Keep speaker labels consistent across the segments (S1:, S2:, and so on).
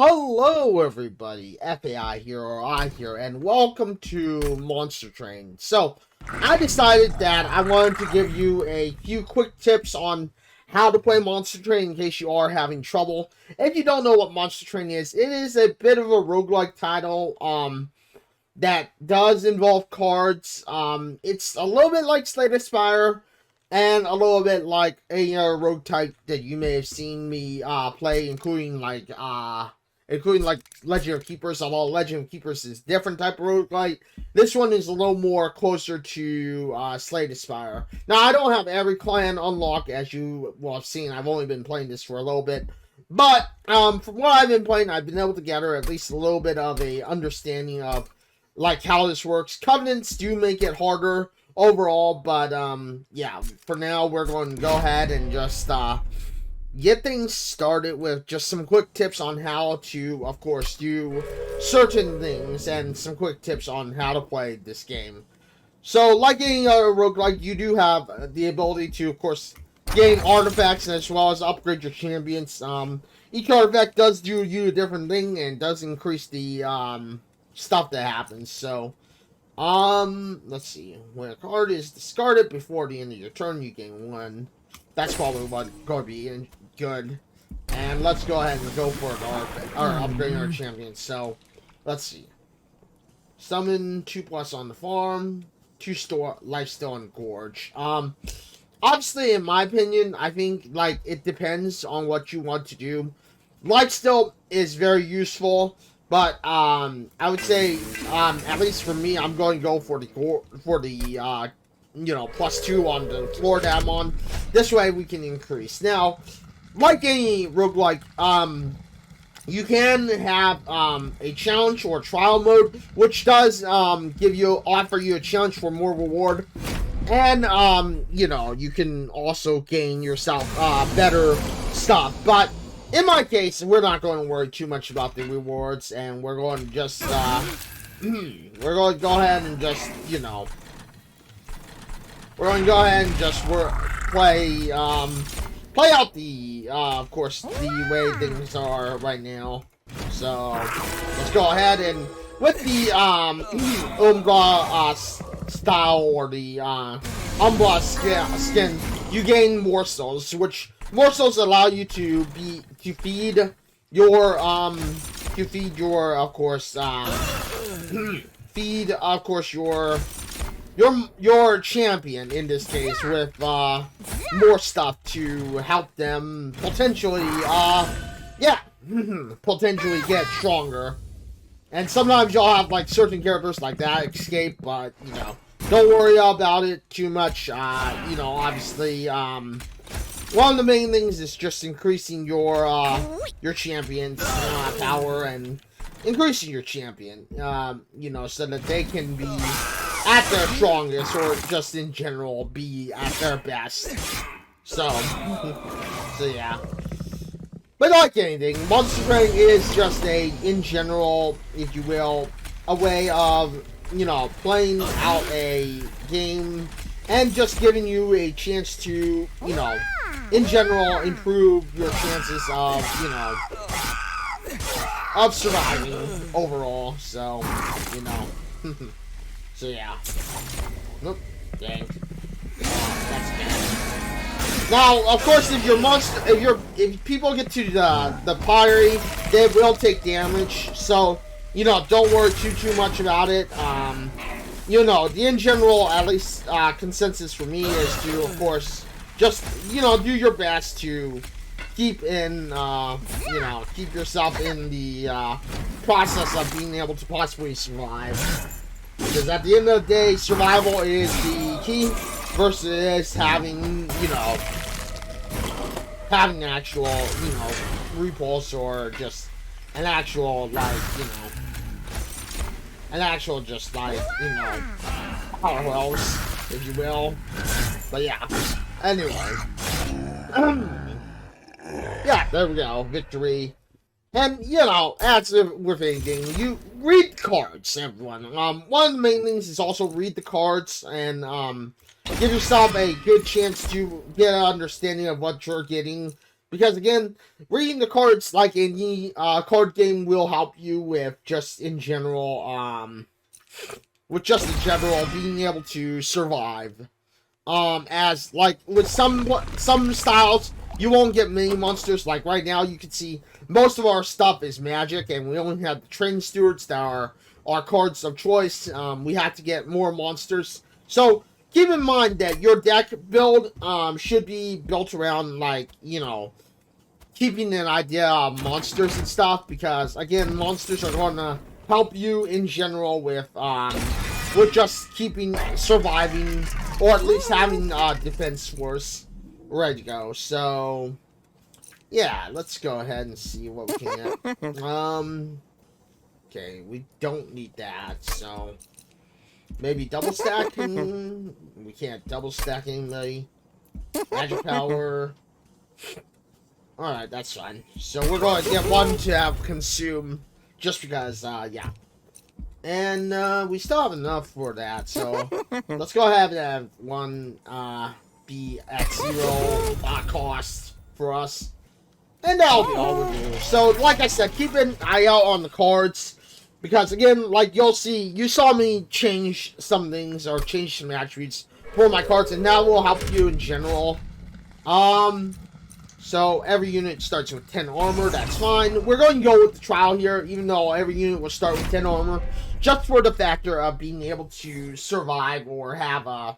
S1: Hello everybody, FAI here, or I here, and welcome to Monster Train. So, I decided that I wanted to give you a few quick tips on how to play Monster Train in case you are having trouble. If you don't know what Monster Train is, it is a bit of a roguelike title, that does involve cards. It's a little bit like Slay the Spire, and a little bit like a rogue type that you may have seen me play, including like Legend of Keepers. Although Legend of Keepers is a different type of roguelike, this one is a little more closer to Slay the Spire. Now, I don't have every clan unlocked, as you will have seen. I've only been playing this for a little bit. But from what I've been playing, I've been able to gather at least a little bit of a understanding of like how this works. Covenants do make it harder overall, but yeah, for now we're going to go ahead and just get things started with just some quick tips on how to, of course, do certain things, and some quick tips on how to play this game. So, like any other roguelike, you do have the ability to, of course, gain artifacts as well as upgrade your champions. Each artifact does do you a different thing and does increase the stuff that happens. So, let's see. When a card is discarded before the end of your turn, you gain one. That's probably what going to be good. And let's go ahead and go for it, or upgrade our champion. So, let's see. Summon 2+ on the farm, 2 store lifesteal and gorge. Obviously, in my opinion, I think like it depends on what you want to do. Lifesteal is very useful, but I would say at least for me, I'm going to go for the +2 on the floor that I'm on. This way we can increase. Now, like any roguelike, you can have a challenge or trial mode, which does offer you a challenge for more reward. And, you can also gain yourself better stuff. But in my case, we're not going to worry too much about the rewards, and we're going to just, we're going to go ahead and just, we're going to go ahead and just play out the, of course, the way things are right now. So, let's go ahead and, with the, Umbra, style, or the, Umbra skin, you gain morsels, which morsels allow you to feed your, of course, your champion, in this case, with more stuff to help them potentially potentially get stronger. And sometimes you'll have like certain characters like that escape, but don't worry about it too much. Obviously, one of the main things is just increasing your champion's power, and increasing your champion, so that they can be at their strongest, or just in general be at their best. So yeah. But like anything, Monster Train is just in general, if you will, a way of, playing out a game and just giving you a chance to, in general, improve your chances of, of surviving overall. So, so yeah. Nope. Dang. That's bad. Now, of course, if people get to the pottery, they will take damage. So, don't worry too much about it. The in general, at least, consensus for me is to, of course, just, do your best to keep yourself in the, process of being able to possibly survive. Because at the end of the day, survival is the key versus having, having an actual, you know, repulse or just an actual, like, you know, an actual just, like, you know, powerhouse, if you will. But yeah, anyway. Yeah, there we go, victory. And, you know, as with anything, you read cards, everyone. One of the main things is also read the cards and, give yourself a good chance to get an understanding of what you're getting. Because, again, reading the cards, like any, card game, will help you with just in general, being able to survive. As, like, with some styles, you won't get many monsters. Like, right now, you can see most of our stuff is magic, and we only have the train stewards that are our cards of choice. We have to get more monsters. So, keep in mind that your deck build, should be built around, like, you know, keeping an idea of monsters and stuff, because, again, monsters are going to help you in general with just surviving, or at least having defense force ready to go. So, yeah, let's go ahead and see what we can get. Okay, we don't need that, so maybe double stacking. We can't double stack anybody. Magic power. Alright, that's fine. So we're going to get one to have consume, just because, yeah. And, we still have enough for that, so let's go ahead and have one, be at 0 cost for us. And that'll be all we do. So, like I said, keep an eye out on the cards. Because, again, like you'll see, you saw me change some things, or change some attributes for my cards, and that will help you in general. So, every unit starts with 10 armor, that's fine. We're going to go with the trial here, even though every unit will start with 10 armor, just for the factor of being able to survive or have a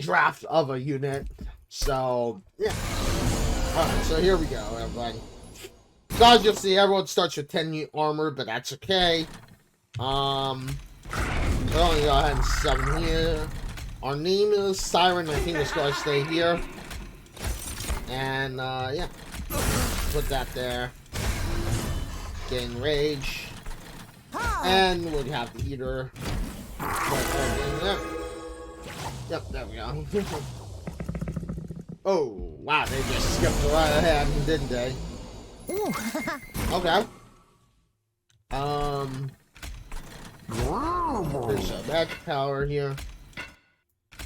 S1: draft of a unit. So, yeah. Alright, so here we go, everybody. So as you'll see, everyone starts with 10 armor, but that's okay. So I'm gonna go ahead and summon here. Our name is Siren, I think it's gonna stay here. And, yeah. Put that there. Gain rage. And we'll have the heater. Put there. Yep, there we go. Oh, wow, they just skipped right ahead, didn't they? Okay. There's a magic power here.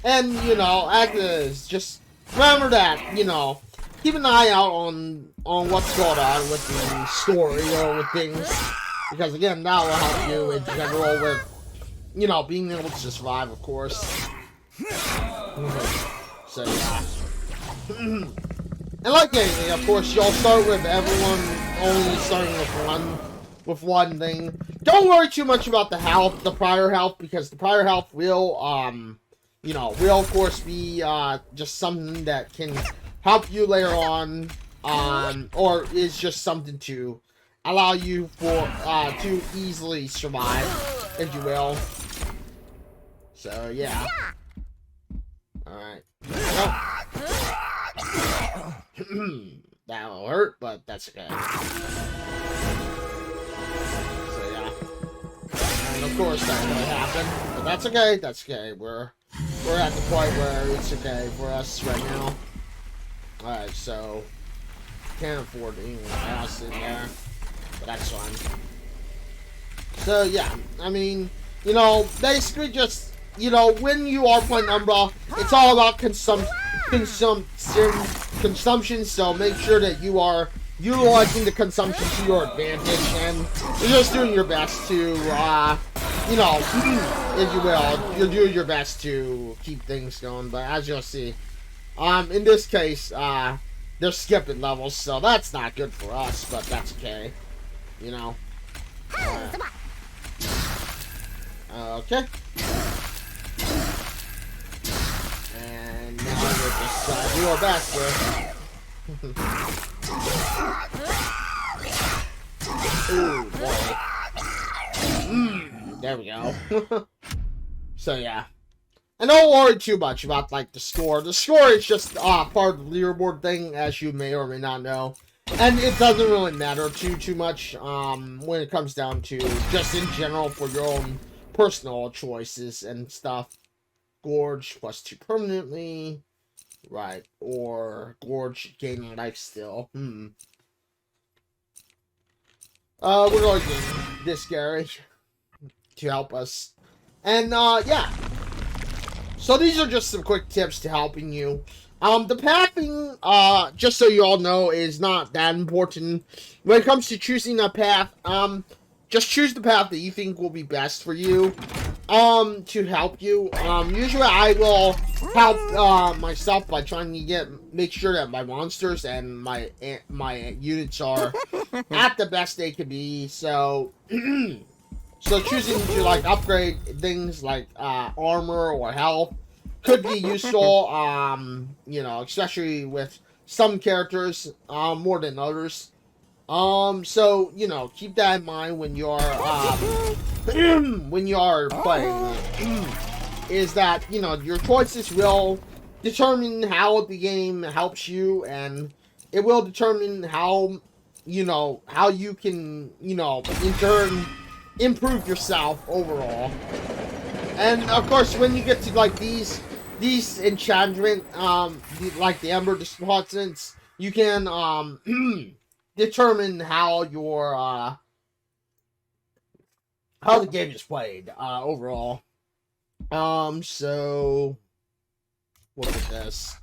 S1: And, you know, Agnes, just remember that, you know, keep an eye out on what's going on with the story or with things. Because, again, that will help you in general with, you know, being able to survive, of course. So, yeah. And like anything, of course, you'll start with everyone only starting with one thing. Don't worry too much about the health, the prior health, because the prior health will, you know, will of course be just something that can help you later on, or is just something to allow you to easily survive, if you will. So yeah. All right. That'll hurt, but that's okay. So yeah. And of course that will happen. But that's okay, that's okay. We're at the point where it's okay for us right now. Alright, so can't afford anyone else in there. But that's fine. So yeah, I mean, you know, basically just, you know, when you are playing Umbra, it's all about consumption, so make sure that you are utilizing the consumption to your advantage, and you're just doing your best to, you know, if you will, you're doing your best to keep things going. But as you'll see, in this case, they're skipping levels, so that's not good for us, but that's okay, you know. Okay. And now we'll just do our best here. Ooh, boy. There we go. So, yeah. And don't worry too much about, like, the score. The score is just part of the leaderboard thing, as you may or may not know. And it doesn't really matter too much when it comes down to just in general for your own personal choices and stuff. Gorge +2 permanently. Right. Or Gorge gaining life still. We're going to get this Gary to help us. And, yeah. So these are just some quick tips to helping you. The pathing, just so you all know, is not that important. When it comes to choosing a path, just choose the path that you think will be best for you, to help you. Usually I will help, myself by trying to make sure that my monsters and my units are at the best they can be, so... So choosing to, like, upgrade things like, armor or health could be useful, you know, especially with some characters, more than others. So, you know, keep that in mind when you're, when you're playing, is that, you know, your choices will determine how the game helps you, and it will determine how, you know, how you can, you know, in turn, improve yourself overall. And of course, when you get to like these enchantment, like the Ember deposits, you can determine how your how the game is played overall. So look at this.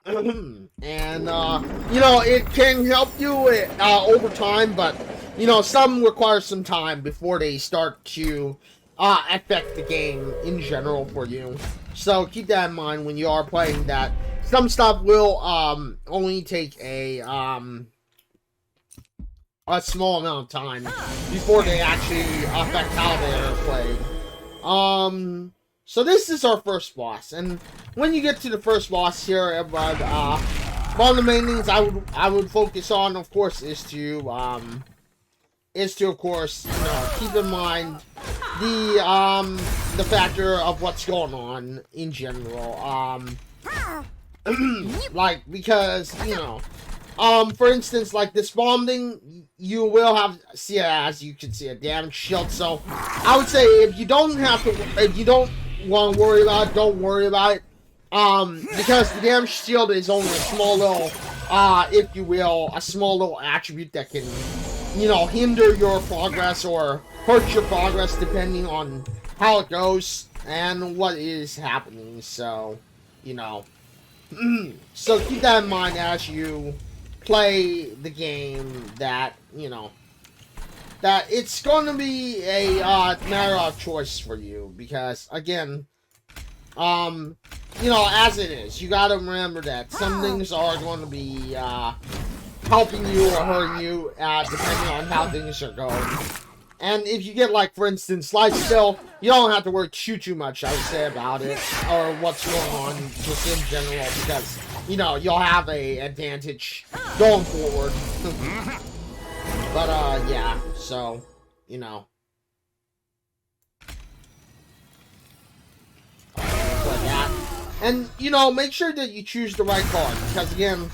S1: And you know, it can help you over time, but you know, some require some time before they start to affect the game in general for you. So keep that in mind when you are playing, that some stuff will only take a small amount of time before they actually affect how they are played. So this is our first boss, and when you get to the first boss here, everybody, one of the main things I would focus on, of course, is to of course, you know, keep in mind the factor of what's going on in general. Like, because, you know, for instance, like this bomb thing, you will have, see, as you can see, a damage shield. So I would say if you don't want to worry about it, don't worry about it. Because the damage shield is only a small little, if you will, a small little attribute that can, you know, hinder your progress or hurt your progress depending on how it goes and what is happening. So, you know, so keep that in mind as you play the game, that, you know, that it's going to be a matter of choice for you, because again, you know, as it is, you gotta remember that some things are going to be helping you or hurting you depending on how things are going. And if you get, like, for instance, lifesteal, you don't have to worry too much, I would say, about it, or what's going on just in general, because, you know, you'll have a advantage going forward. But, yeah, so, you know. Like that. And, you know, make sure that you choose the right card, because, again,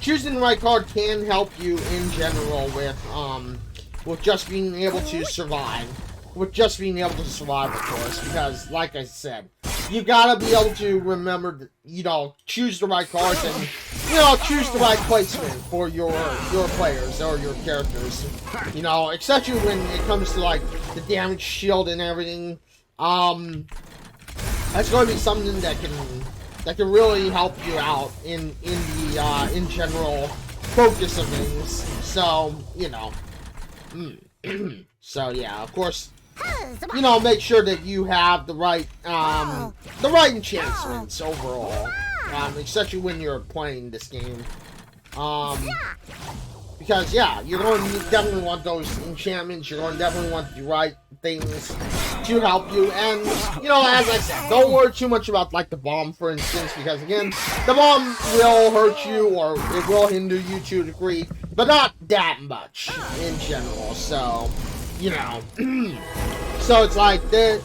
S1: choosing the right card can help you in general with just being able to survive. With just being able to survive, of course, because, like I said, you gotta be able to remember, that, you know, choose the right cards and, you know, choose the right placement for your players or your characters. You know, especially when it comes to, like, the damage shield and everything. That's going to be something that can really help you out in general focus of things. So, you know. So yeah, of course, you know, make sure that you have the right enchantments overall, especially when you're playing this game, because yeah, you're going to definitely want those enchantments. You're going to definitely want the right things to help you, and you know, as I said, don't worry too much about, like, the bomb, for instance, because again, the bomb will hurt you or it will hinder you to a degree, but not that much in general. So, you know, so it's like the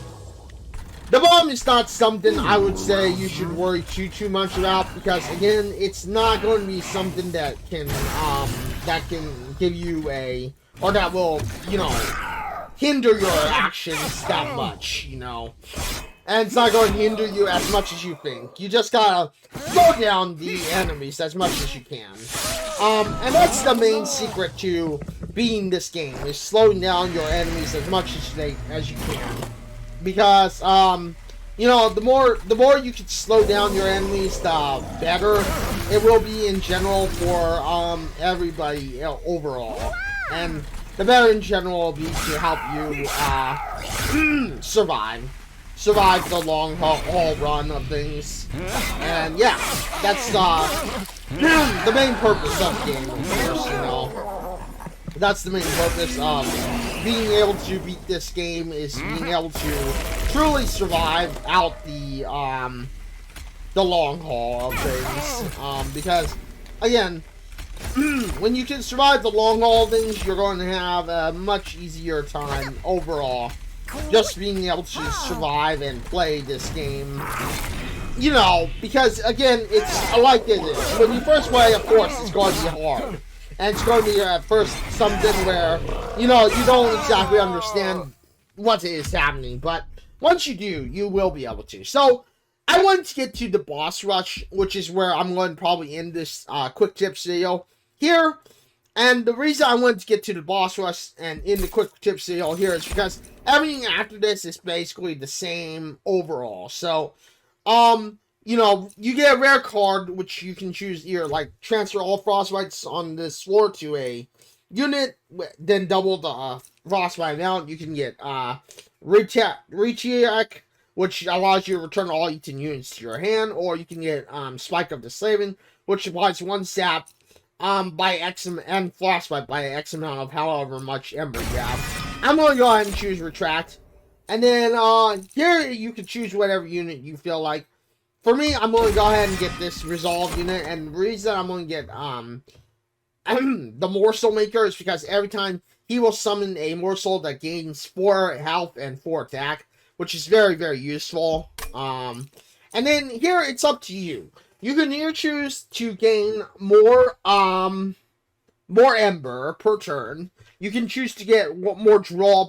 S1: The bomb is not something I would say you should worry too much about, because again, it's not going to be something that can give you a, or that will, you know, hinder your actions that much, you know. And it's not going to hinder you as much as you think. You just gotta slow down the enemies as much as you can. And that's the main secret to beating this game, is slowing down your enemies as much as you can. Because, you know, the more you can slow down your enemies, the better it will be in general for, everybody overall. And the better in general will be to help you, survive the long haul run of things. And yeah, that's the main purpose of the game, of course, you know. That's the main purpose of being able to beat this game, is being able to truly survive out the long haul of things. Because again, when you can survive the long haul of things, you're going to have a much easier time overall just being able to survive and play this game. You know, because again, it's like it is. When you first play, of course, it's going to be hard. And it's going to be at first something where, you know, you don't exactly understand what is happening. But once you do, you will be able to. So, I wanted to get to the boss rush, which is where I'm going to probably end this quick tips video here. And the reason I wanted to get to the boss rush and in the quick tips video here is because everything after this is basically the same overall. So, you know, you get a rare card, which you can choose either, like, transfer all frostbites on this floor to a unit, then double the frostbite amount. You can get, Recheck, which allows you to return all eaten units to your hand, or you can get, Spike of the Slaving, which applies one sap, by X and frostbite by X amount of however much ember you have. I'm going to go ahead and choose Retract. And then, here you can choose whatever unit you feel like. For me, I'm going to go ahead and get this Resolve unit, and the reason I'm going to get, the Morsel Maker is because every time he will summon a Morsel that gains 4 health and 4 attack, which is very, very useful. And then here, it's up to you. You can either choose to gain more Ember per turn. You can choose to get more draw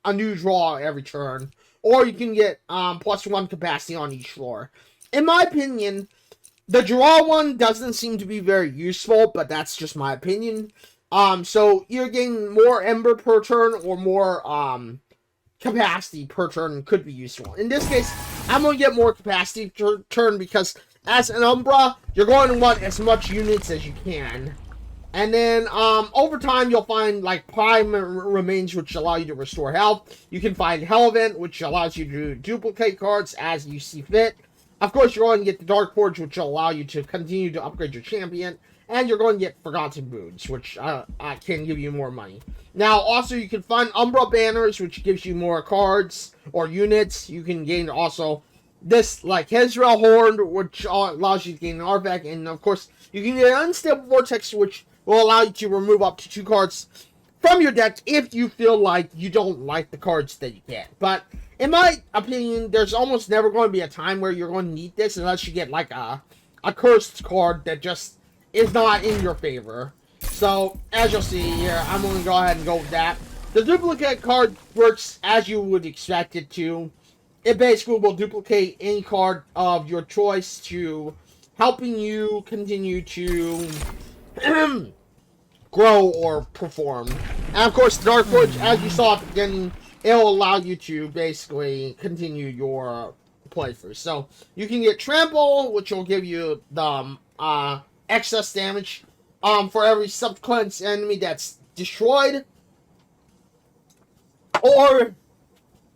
S1: a new draw every turn. Or you can get, +1 capacity on each floor. In my opinion, the draw one doesn't seem to be very useful, but that's just my opinion. So you're getting more Ember per turn or more, capacity per turn could be useful. In this case, I'm going to get more capacity per turn because as an Umbra, you're going to want as much units as you can. And then, over time, you'll find, like, Prime Remains, which allow you to restore health. You can find Hell Event, which allows you to duplicate cards as you see fit. Of course, you're going to get the Dark Forge, which will allow you to continue to upgrade your champion. And you're going to get Forgotten Boons, which can give you more money. Now, also, you can find Umbra Banners, which gives you more cards or units. You can gain also this, like, Hezrel Horn, which allows you to gain an artifact. And, of course, you can get Unstable Vortex, which will allow you to remove up to 2 cards from your deck if you feel like you don't like the cards that you get. But in my opinion, there's almost never going to be a time where you're going to need this unless you get like a cursed card that just is not in your favor. So, as you'll see here, I'm going to go ahead and go with that. The duplicate card works as you would expect it to. It basically will duplicate any card of your choice to helping you continue to grow or perform. And of course, the Dark Forge, as you saw at the beginning, it will allow you to basically continue your playthrough. So you can get Trample, which will give you the excess damage for every subsequent enemy that's destroyed, or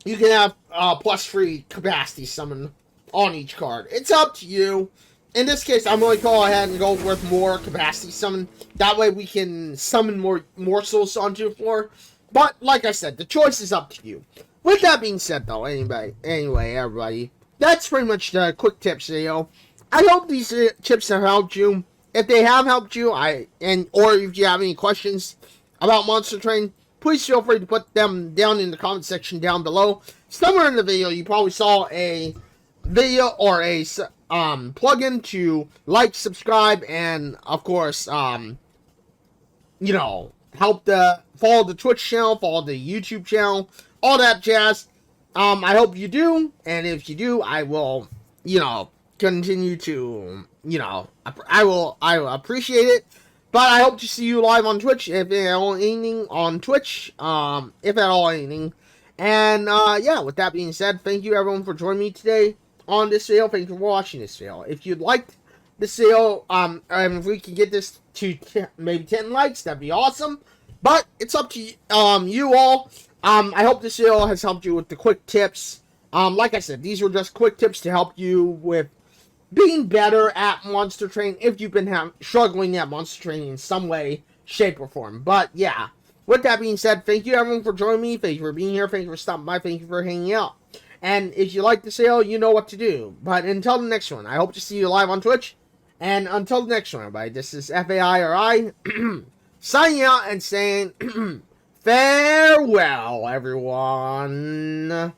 S1: you can have +3 capacity summon on each card. It's up to you. In this case, I'm going to go ahead and go with more capacity summon. That way we can summon more morsels onto the floor. But, like I said, the choice is up to you. With that being said, though, anyway, everybody, that's pretty much the quick tips video. I hope these tips have helped you. If they have helped you, or if you have any questions about Monster Train, please feel free to put them down in the comment section down below. somewhere in the video, you probably saw a video or a plugin to like, subscribe, and of course, you know, help follow the Twitch channel, follow the YouTube channel, all that jazz. I hope you do, and if you do, I will, you know, continue to, you know, I will appreciate it. But I hope to see you live on Twitch, if at all anything on Twitch, if at all anything. And yeah, with that being said, thank you everyone for joining me today on this video. Thank you for watching this video. If you'd like this video, and if we can get this to maybe 10 likes, that'd be awesome. But it's up to you all. I hope this video has helped you with the quick tips. Like I said, these were just quick tips to help you with being better at monster training if you've been struggling at monster training in some way, shape, or form. But yeah, with that being said, thank you everyone for joining me. Thank you for being here. Thank you for stopping by. Thank you for hanging out. And if you like the sale, you know what to do. But until the next one, I hope to see you live on Twitch. And until the next one, everybody, this is FAIRI signing out and saying farewell, everyone.